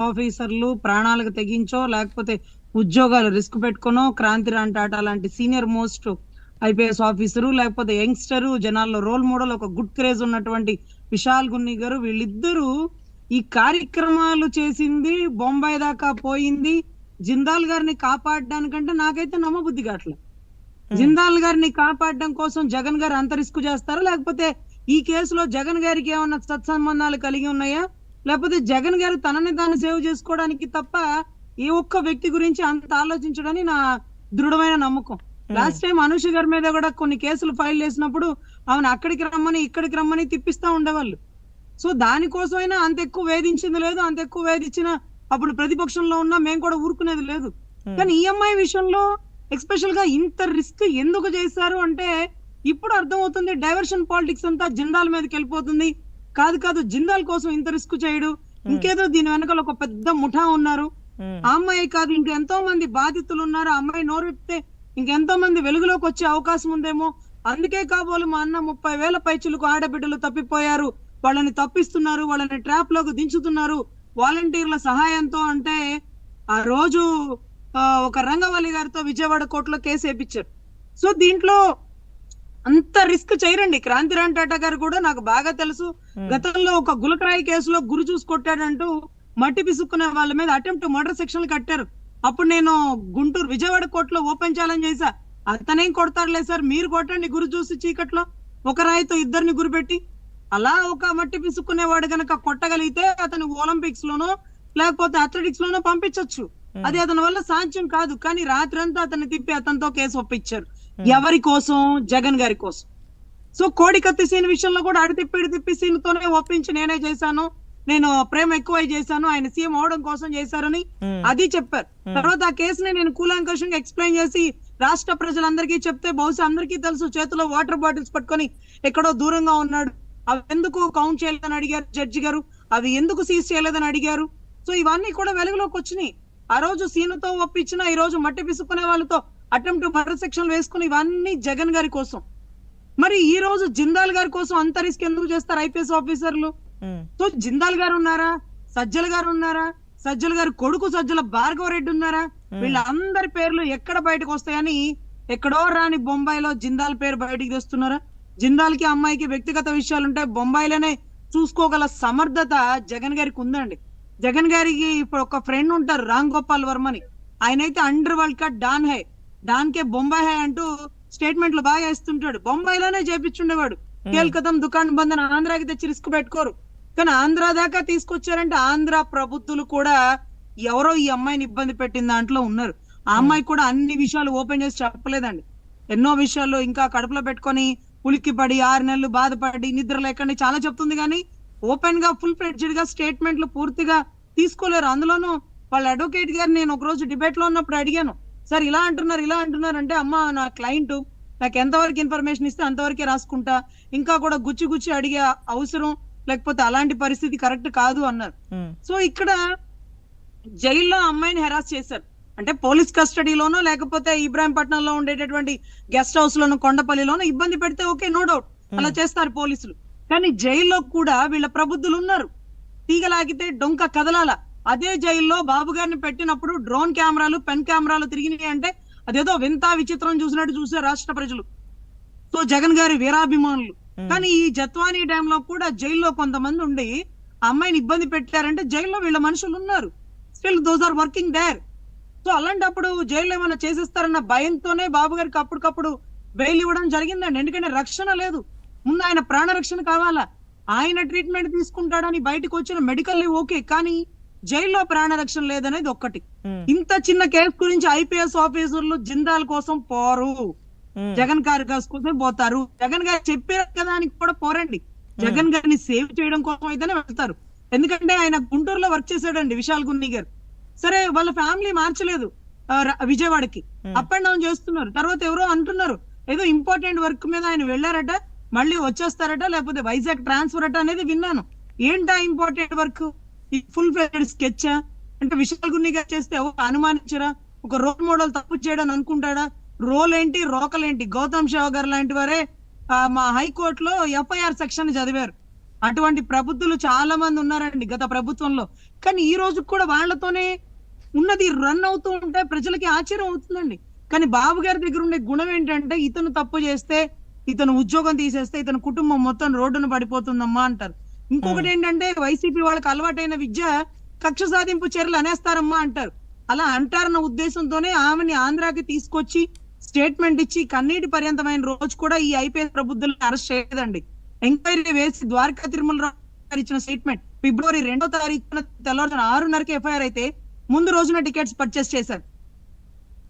ఆఫీసర్లు ప్రాణాలకు తెగించో లేకపోతే ఉద్యోగాలు రిస్క్ పెట్టుకునో క్రాంతి టాటా లాంటి సీనియర్ మోస్ట్ ఐపీఎస్ ఆఫీసరు లేకపోతే యంగ్స్టరు జనాల్లో రోల్ మోడల్ ఒక గుడ్ క్రేజ్ ఉన్నటువంటి విశాల్ గున్ని గారు వీళ్ళిద్దరూ ఈ కార్యక్రమాలు చేసింది బొంబాయి దాకా పోయింది జిందాల్ గారిని కాపాడడానికంటే నాకైతే నమ్మబుద్ధి కావట్లేదు. జిందాల్ గారిని కాపాడడం కోసం జగన్ గారు అంత రిస్క్ చేస్తారా లేకపోతే ఈ కేసులో జగన్ గారికి ఏమన్నా సత్సంబంధాలు కలిగి ఉన్నాయా లేకపోతే జగన్ గారు తనని తాను సేవ్ చేసుకోవడానికి తప్ప ఏ ఒక్క వ్యక్తి గురించి అంత ఆలోచించడని నా దృఢమైన నమ్మకం. లాస్ట్ టైం అనుష గారి మీద కూడా కొన్ని కేసులు ఫైల్ చేసినప్పుడు ఆమెను అక్కడికి రమ్మని ఇక్కడికి రమ్మని తిప్పిస్తా ఉండేవాళ్ళు. సో దానికోసమైనా అంత ఎక్కువ వేధించింది లేదు, అంత ఎక్కువ వేధించిన అప్పుడు ప్రతిపక్షంలో ఉన్నా మేము కూడా ఊరుకునేది లేదు. కానీ ఈఎంఐ విషయంలో ఎస్పెషల్ గా ఇంత రిస్క్ ఎందుకు చేశారు అంటే ఇప్పుడు అర్థమవుతుంది. డైవర్షన్ పాలిటిక్స్ అంతా జిందాల్ మీదకి వెళ్ళిపోతుంది. కాదు జిందాల్ కోసం ఇంత రిస్క్ చేయడు, ఇంకేదో దీని వెనకాల ఒక పెద్ద ముఠా ఉన్నారు. ఆ అమ్మాయి కాదు ఇంకెంతో మంది బాధితులు ఉన్నారు. ఆ అమ్మాయి నోరెత్తే ఇంకెంతో మంది వెలుగులోకి వచ్చే అవకాశం ఉందేమో. అందుకే కాబోలు మా అన్న 30,000 పైచులకు ఆడబిడ్డలు తప్పిపోయారు, వాళ్ళని తప్పిస్తున్నారు, వాళ్ళని ట్రాప్ లోకి దించుతున్నారు వాలంటీర్ల సహాయంతో అంటే ఆ రోజు ఒక రంగవల్లి గారితో విజయవాడ కోర్టులో కేసు వేయించారు. సో దీంట్లో అంత రిస్క్ చేయరండి. క్రాంతిరామ్ టాటా గారు కూడా నాకు బాగా తెలుసు. గతంలో ఒక గులకరాయి కేసులో గురి చూసి కొట్టాడంటూ మట్టి పిసుక్కునే వాళ్ళ మీద అటెంప్ట్ మర్డర్ సెక్షన్లు కట్టారు. అప్పుడు నేను గుంటూరు విజయవాడ కోర్టులో ఓపెన్ ఛాలెంజ్ చేశా, అతనేం కొడతాడులే సార్ మీరు కొట్టండి గురి చూసి చీకట్లో ఒక రాయితో ఇద్దరిని గురిపెట్టి. అలా ఒక మట్టి పిసుక్కునేవాడు గనక కొట్టగలిగితే అతను ఒలింపిక్స్ లోనో లేకపోతే అథ్లెటిక్స్ లోనో పంపించవచ్చు. అది అతని వల్ల సాధ్యం కాదు. కానీ రాత్రంతా అతన్ని తిప్పి అతనితో కేసు ఒప్పించారు. ఎవరి కోసం? జగన్ గారి కోసం. సో కోడికత్తి సీన్ విషయంలో కూడా అడి తిప్పి సీన్తోనే ఒప్పించి నేనే చేశాను, నేను ప్రేమ ఎక్కువై చేశాను, ఆయన సీఎం అవడం కోసం చేశారని అది చెప్పారు. తర్వాత ఆ కేసుని నేను కూలంకషంగా ఎక్స్ప్లెయిన్ చేసి రాష్ట్ర ప్రజలందరికీ చెప్తే బహుశా అందరికీ తెలుసు చేతిలో వాటర్ బాటిల్స్ పట్టుకొని ఎక్కడో దూరంగా ఉన్నాడు, అవి ఎందుకు కౌంట్ చేయలేదని అడిగారు జడ్జి గారు, అవి ఎందుకు సీజ్ చేయలేదని అడిగారు. సో ఇవన్నీ కూడా వెలుగులోకి వచ్చినాయి. ఆ రోజు సీనుతో ఒప్పించిన ఈ రోజు మట్టి పిసుకునే వాళ్ళతో అటెంప్ట్ మర్డర్ సెక్షన్ వేసుకుని ఇవన్నీ జగన్ గారి కోసం. మరి ఈ రోజు జిందాల్ గారి కోసం అంత రిస్క్ ఎందుకు చేస్తారు ఐపీఎస్ ఆఫీసర్లు? సో జిందాల్ గారు ఉన్నారా, సజ్జల గారు ఉన్నారా, సజ్జల గారు కొడుకు సజ్జల భార్గవ రెడ్డి ఉన్నారా, వీళ్ళందరి పేర్లు ఎక్కడ బయటకు వస్తాయని ఎక్కడో రాని బొంబాయిలో జిందాల్ పేరు బయటికి తెస్తున్నారా? జిందాల్ కి అమ్మాయికి వ్యక్తిగత విషయాలుంటే బొంబాయిలోనే చూసుకోగల సమర్థత జగన్ గారికి ఉందండి. జగన్ గారికి ఇప్పుడు ఒక ఫ్రెండ్ ఉంటారు రామ్ గోపాల్ వర్మని, ఆయనైతే అండర్ వరల్డ్ కప్ డాన్ హై, డాన్ కే బొంబాయి హై అంటూ స్టేట్మెంట్లు బాగా ఇస్తుంటాడు. బొంబాయిలోనే చేపించుండేవాడు. కేల్కతం దుకాణం బంధన ఆంధ్రాకి తెచ్చి రిస్క్ పెట్టుకోరు. కానీ ఆంధ్ర దాకా తీసుకొచ్చారంటే ఆంధ్ర ప్రభుత్వాలు కూడా ఎవరో ఈ అమ్మాయిని ఇబ్బంది పెట్టిన దాంట్లో ఉన్నారు. ఆ అమ్మాయి కూడా అన్ని విషయాలు ఓపెన్ చేసి చెప్పలేదండి. ఎన్నో విషయాల్లో ఇంకా కడుపులో పెట్టుకొని ఉలిక్కి పడి 6 నెలలు బాధపడి నిద్ర లేకండి చాలా చెప్తుంది. కానీ ఓపెన్ గా ఫుల్ ఫ్లెడ్జ్డ్ గా స్టేట్మెంట్లు పూర్తిగా తీసుకోలేరు. అందులోనూ వాళ్ళ అడ్వకేట్ గారు నేను ఒక రోజు డిబేట్ లో ఉన్నప్పుడు అడిగాను, సార్ ఇలా అంటున్నారు అంటే అమ్మ నా క్లయింట్ నాకు ఎంతవరకు ఇన్ఫర్మేషన్ ఇస్తే అంతవరకే రాసుకుంటా, ఇంకా కూడా గుచ్చి అడిగే అవసరం లేకపోతే అలాంటి పరిస్థితి కరెక్ట్ కాదు అన్నారు. సో ఇక్కడ జైల్లో అమ్మాయిని హెరాస్ చేశారు అంటే పోలీస్ కస్టడీలోనో లేకపోతే ఇబ్రాహీంపట్నంలో ఉండేటటువంటి గెస్ట్ హౌస్ లోనో కొండపల్లిలోనో ఇబ్బంది పెడితే ఓకే నో డౌట్ అలా చేస్తారు పోలీసులు. కానీ జైల్లో కూడా వీళ్ళ ప్రబుద్ధులు ఉన్నారు. తీగలాగితే డొంక కదలాల. అదే జైల్లో బాబు గారిని పెట్టినప్పుడు డ్రోన్ కెమెరాలు పెన్ కెమెరాలు తిరిగినాయి అంటే అదేదో వింత విచిత్రం చూసినట్టు చూసే రాష్ట్ర ప్రజలు. సో జగన్ గారి వీరాభిమానులు. కానీ ఈ జత్వానీ డ్యామ్ లో కూడా జైల్లో కొంతమంది ఉండి అమ్మాయిని ఇబ్బంది పెట్టారంటే జైల్లో వీళ్ళ మనుషులు ఉన్నారు. Still those are working there. So అలాంటప్పుడు జైల్లో ఏమైనా చేసేస్తారన్న భయంతోనే బాబు గారికి అప్పటికప్పుడు బెయిల్ ఇవ్వడం జరిగిందండి. ఎందుకంటే రక్షణ లేదు. ముందు ఆయన ప్రాణ రక్షణ కావాలా, ఆయన ట్రీట్మెంట్ తీసుకుంటాడని బయటకు వచ్చిన మెడికల్ ఓకే, కానీ జైల్లో ప్రాణ రక్షణ లేదనేది ఒక్కటి. ఇంత చిన్న కేసు గురించి ఐపీఎస్ ఆఫీసర్లు జిందాల్ కోసం పోరు, జగన్ గారి కోసం పోతారు. జగన్ గారు చెప్పారు కదా అని కూడా పోరండి. జగన్ గారిని సేవ్ చేయడం కోసం అయితేనే వెళ్తారు. ఎందుకంటే ఆయన గుంటూరులో వర్క్ చేశాడండి విశాల్ గున్ని గారు. సరే వాళ్ళ ఫ్యామిలీ మార్చలేదు విజయవాడకి, అప్ అండ్ డౌన్ చేస్తున్నారు. తర్వాత ఎవరో అంటున్నారు ఏదో ఇంపార్టెంట్ వర్క్ మీద ఆయన వెళ్ళారట, మళ్ళీ వచ్చేస్తారట, లేకపోతే వైజాగ్ ట్రాన్స్ఫర్ అట అనేది విన్నాను. ఏంటా ఇంపార్టెంట్ వర్క్? ఈ ఫుల్ ఫ్లెడ్జ్డ్ స్కెచ్ అంటే విశాల్ గున్ని గారు చేస్తే అనుమానించరా? ఒక రోల్ మోడల్ తప్పు చేయడం అనుకుంటాడా? రోల్ ఏంటి రోకలేంటి? గౌతమ్ షా గారు లాంటి వారే మా హైకోర్టులో ఎఫ్ఐఆర్ సెక్షన్ చదివారు. అటువంటి ప్రబుద్ధులు చాలా మంది ఉన్నారండి గత ప్రభుత్వంలో. కానీ ఈ రోజు కూడా వాళ్ళతోనే ఉన్నది రన్ అవుతూ ఉంటే ప్రజలకి ఆశ్చర్యం అవుతుందండి. కానీ బాబు గారి దగ్గర ఉండే గుణం ఏంటంటే, ఇతను తప్పు చేస్తే, ఇతను ఉద్యోగం తీసేస్తే ఇతని కుటుంబం మొత్తం రోడ్డున పడిపోతుందమ్మా అంటారు. ఇంకొకటి ఏంటంటే, వైసీపీ వాళ్ళకి అలవాటైన విద్య కక్ష సాధింపు చర్యలు అనేస్తారమ్మా అంటారు. అలా అంటారన్న ఉద్దేశంతోనే ఆమెని ఆంధ్రాకి తీసుకొచ్చి స్టేట్మెంట్ ఇచ్చి కన్నీటి పర్యంతమైన రోజు కూడా ఈ ఐపీఎస్ ప్రబుద్ధుల్ని అరెస్ట్ చేయలేదండి. ఎంక్వైరీ వేసి ద్వారకా తిరుమలరావు గారు ఇచ్చిన స్టేట్మెంట్ ఫిబ్రవరి 2వ తారీఖున తెల్లవారుజామున 6:30కి ఎఫ్ఐఆర్ అయితే ముందు రోజున టికెట్స్ పర్చేస్ చేశారు.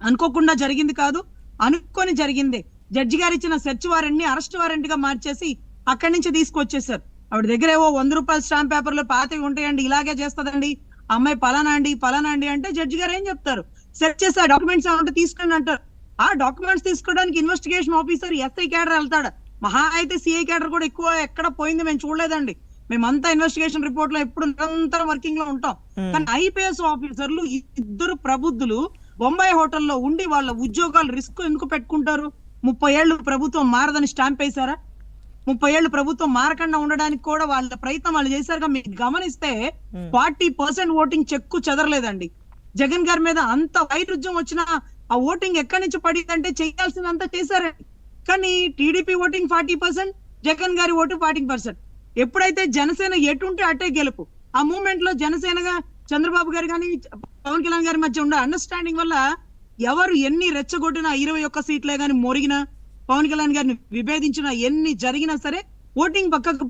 అనుకోకుండా జరిగింది కాదు, అనుకొని జరిగిందే. జడ్జి గారు ఇచ్చిన సెర్చ్ వారెంట్ ని అరెస్ట్ వారెంట్ గా మార్చేసి అక్కడి నుంచి తీసుకొచ్చేసారు. ఆవిడ దగ్గర ఏవో 100 రూపాయల స్టాంప్ పేపర్లు పాతవి ఉంటాయండి, ఇలాగే చేస్తదండి అమ్మాయి పలానా అండి అంటే జడ్జి గారు ఏం చెప్తారు? సెర్చ్ చేసి ఆ డాక్యుమెంట్స్ ఏమంటే తీసుకుని అంటారు. ఆ డాక్యుమెంట్స్ తీసుకోవడానికి ఇన్వెస్టిగేషన్ ఆఫీసర్ ఎస్ఐ క్యాడర్ వెళ్తాడు. మహా అయితే సిఐ క్యాడర్ కూడా ఎక్కువ ఎక్కడ పోయింది మేము చూడలేదండి. మేమంతా ఇన్వెస్టిగేషన్ రిపోర్ట్ లో ఎప్పుడు నిరంతరం వర్కింగ్ లో ఉంటాం. కానీ ఐపీఎస్ ఆఫీసర్లు ఇద్దరు ప్రబుద్ధులు బొంబాయి హోటల్లో ఉండి వాళ్ళ ఉద్యోగాలు రిస్క్ ఎందుకు పెట్టుకుంటారు? 30 ఏళ్ళు ప్రభుత్వం మారదని స్టాంప్ వేశారా? 30 ఏళ్ళు ప్రభుత్వం మారకుండా ఉండడానికి కూడా వాళ్ళ ప్రయత్నం వాళ్ళు చేశారుగా. మీరు గమనిస్తే 40% ఓటింగ్ చెక్కు చెదరలేదండి. జగన్ గారి మీద అంత వైరుధ్యం వచ్చినా ఆ ఓటింగ్ ఎక్కడి నుంచి పడిందంటే చేయాల్సిందంతా చేశారండి. కానీ టీడీపీ ఓటింగ్ 40%, జగన్ గారి ఓటు 40%. ఎప్పుడైతే జనసేన ఎటుంటే అటే గెలుపు. ఆ మూమెంట్ లో జనసేనగా చంద్రబాబు గారు కానీ పవన్ కళ్యాణ్ గారి మధ్య ఉండే అండర్స్టాండింగ్ వల్ల ఎవరు ఎన్ని రెచ్చగొట్టినా 21 సీట్లే గాని మొరిగినా, పవన్ కళ్యాణ్ గారిని విభేదించినా, ఎన్ని జరిగినా సరే ఓటింగ్ పక్కకు